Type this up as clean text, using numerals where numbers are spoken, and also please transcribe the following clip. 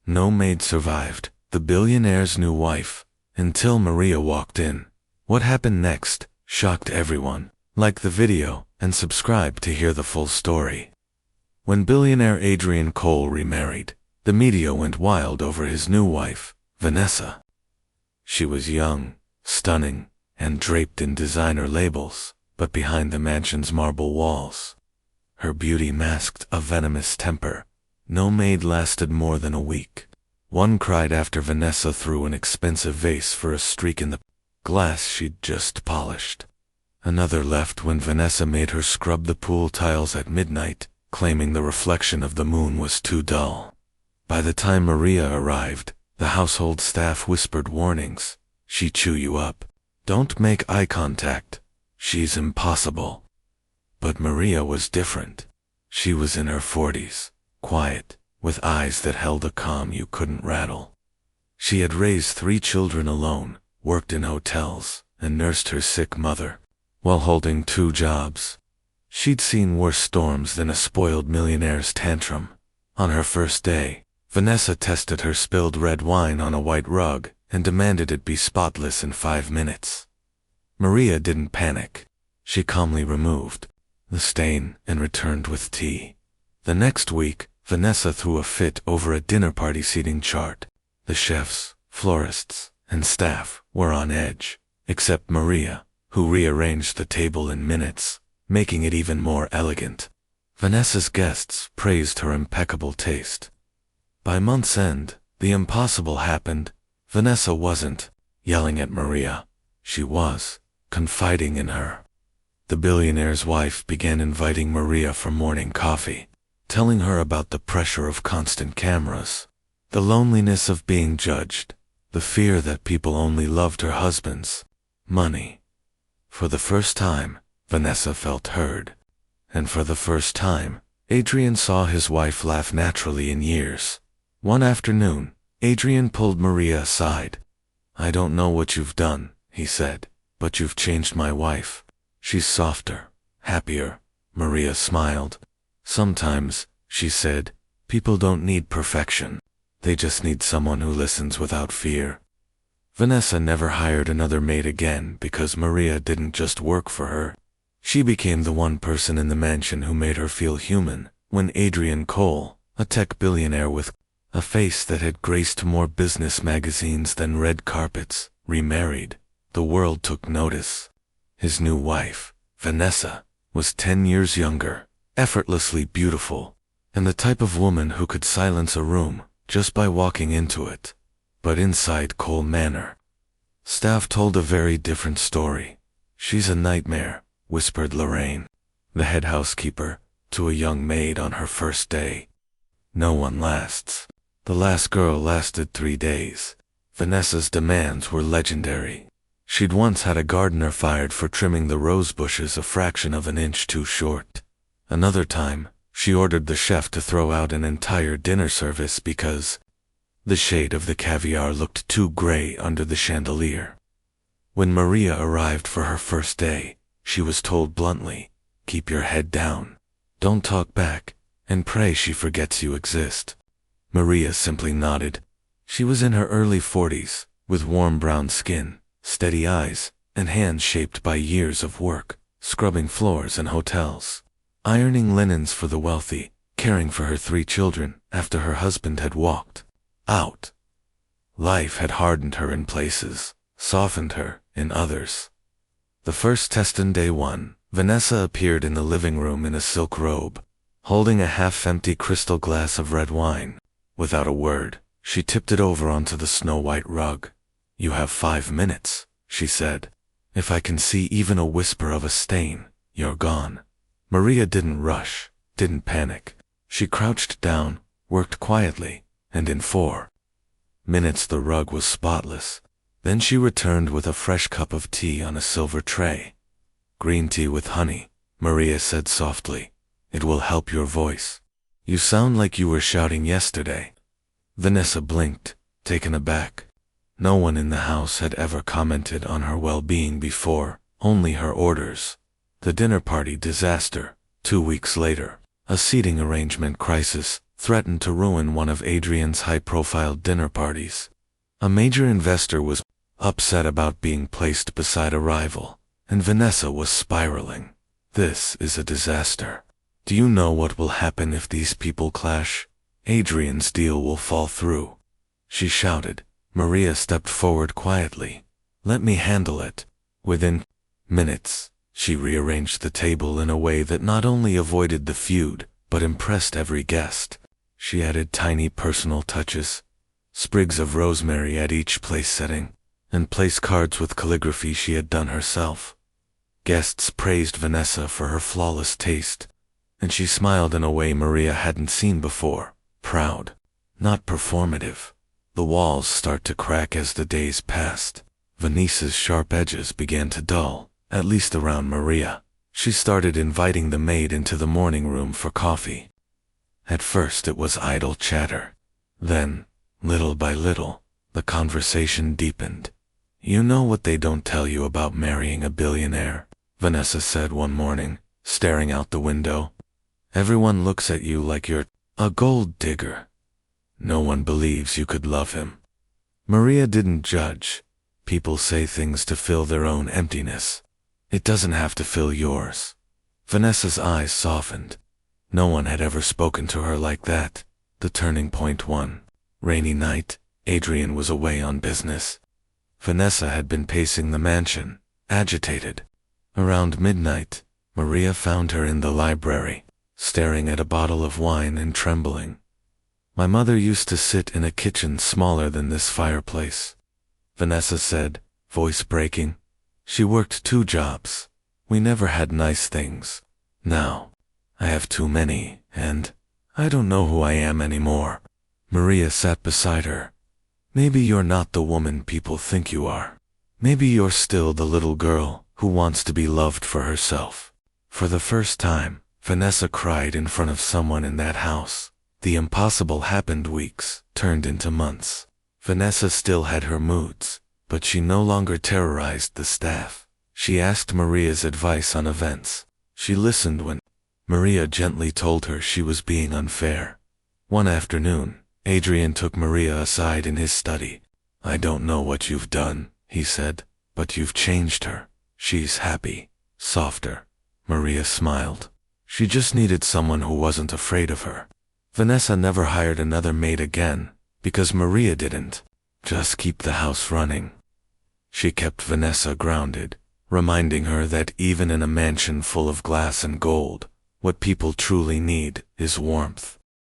No maid survived, the billionaire's new wife, until Maria walked in. What happened next shocked everyone. Like the video and subscribe to hear the full story. When billionaire Adrian Cole remarried, the media went wild over his new wife, Vanessa. She was young, stunning, and draped in designer labels, but behind the mansion's marble walls, her beauty masked a venomous temper. No maid lasted more than a week. One cried after Vanessa threw an expensive vase for a streak in the glass she'd just polished. Another left when Vanessa made her scrub the pool tiles at midnight, claiming the reflection of the moon was too dull. By the time Maria arrived, the household staff whispered warnings. "She chew you up. Don't make eye contact. She's impossible." But Maria was different. She was in her 40s, quiet, with eyes that held a calm you couldn't rattle. She had raised 3 children alone, worked in hotels, and nursed her sick mother, while holding 2 jobs. She'd seen worse storms than a spoiled millionaire's tantrum. On her first day, Vanessa tested her spilled red wine on a white rug and demanded it be spotless in 5 minutes. Maria didn't panic. She calmly removed the stain and returned with tea. The next week, Vanessa threw a fit over a dinner party seating chart. The chefs, florists, and staff were on edge, except Maria, who rearranged the table in minutes, making it even more elegant. Vanessa's guests praised her impeccable taste. By month's end, the impossible happened. Vanessa wasn't yelling at Maria. She was confiding in her. The billionaire's wife began inviting Maria for morning coffee, telling her about the pressure of constant cameras, the loneliness of being judged, the fear that people only loved her husband's money. For the first time, Vanessa felt heard. And for the first time, Adrian saw his wife laugh naturally in years. One afternoon, Adrian pulled Maria aside. "I don't know what you've done," he said, "but you've changed my wife. She's softer, happier." Maria smiled. "Sometimes," she said, "people don't need perfection. They just need someone who listens without fear." Vanessa never hired another maid again because Maria didn't just work for her. She became the one person in the mansion who made her feel human. When Adrian Cole, a tech billionaire with a face that had graced more business magazines than red carpets, remarried, the world took notice. His new wife, Vanessa, was 10 years younger, effortlessly beautiful, and the type of woman who could silence a room just by walking into it. But inside Cole Manor, staff told a very different story. "She's a nightmare," whispered Lorraine, the head housekeeper, to a young maid on her first day. "No one lasts." The last girl lasted 3 days. Vanessa's demands were legendary. She'd once had a gardener fired for trimming the rose bushes a fraction of an inch too short. Another time, she ordered the chef to throw out an entire dinner service because the shade of the caviar looked too gray under the chandelier. When Maria arrived for her first day, she was told bluntly, "Keep your head down. Don't talk back, and pray she forgets you exist." Maria simply nodded. She was in her early 40s, with warm brown skin, steady eyes, and hands shaped by years of work, scrubbing floors in hotels, ironing linens for the wealthy, caring for her 3 children after her husband had walked out. Life had hardened her in places, softened her in others. The first test on day 1, Vanessa appeared in the living room in a silk robe, holding a half-empty crystal glass of red wine. Without a word, she tipped it over onto the snow-white rug. "You have 5 minutes," she said. "If I can see even a whisper of a stain, you're gone." Maria didn't rush, didn't panic. She crouched down, worked quietly, and in 4 minutes the rug was spotless. Then she returned with a fresh cup of tea on a silver tray. "Green tea with honey," Maria said softly. "It will help your voice. You sound like you were shouting yesterday." Vanessa blinked, taken aback. No one in the house had ever commented on her well-being before, only her orders. The dinner party disaster. 2 weeks later, a seating arrangement crisis. threatened to ruin one of Adrian's high-profile dinner parties. A major investor was upset about being placed beside a rival, and Vanessa was spiraling. This is a disaster. Do you know what will happen if these people clash? Adrian's deal will fall through. She shouted. Maria stepped forward quietly. Let me handle it. Within minutes, she rearranged the table in a way that not only avoided the feud, but impressed every guest. She added tiny personal touches, sprigs of rosemary at each place setting, and place cards with calligraphy she had done herself. Guests praised Vanessa for her flawless taste, and she smiled in a way Maria hadn't seen before, proud, not performative. The walls start to crack as the days passed. Vanessa's sharp edges began to dull, at least around Maria. She started inviting the maid into the morning room for coffee. At first it was idle chatter. Then, little by little, the conversation deepened. You know what they don't tell you about marrying a billionaire? Vanessa said one morning, staring out the window. Everyone looks at you like you're a gold digger. No one believes you could love him. Maria didn't judge. People say things to fill their own emptiness. It doesn't have to fill yours. Vanessa's eyes softened. No one had ever spoken to her like that. The turning point one rainy night, Adrian was away on business. Vanessa had been pacing the mansion, agitated. Around midnight, Maria found her in the library, staring at a bottle of wine and trembling. My mother used to sit in a kitchen smaller than this fireplace, Vanessa said, voice breaking. She worked 2 jobs. We never had nice things. Now, I have too many, and I don't know who I am anymore. Maria sat beside her. Maybe you're not the woman people think you are. Maybe you're still the little girl who wants to be loved for herself. For the first time, Vanessa cried in front of someone in that house. The impossible happened. Weeks turned into months. Vanessa still had her moods, but she no longer terrorized the staff. She asked Maria's advice on events. She listened when Maria gently told her she was being unfair. One afternoon, Adrian took Maria aside in his study. I don't know what you've done, he said, but you've changed her. She's happy, softer. Maria smiled. She just needed someone who wasn't afraid of her. Vanessa never hired another maid again, because Maria didn't. Just keep the house running. She kept Vanessa grounded, reminding her that even in a mansion full of glass and gold, what people truly need is warmth.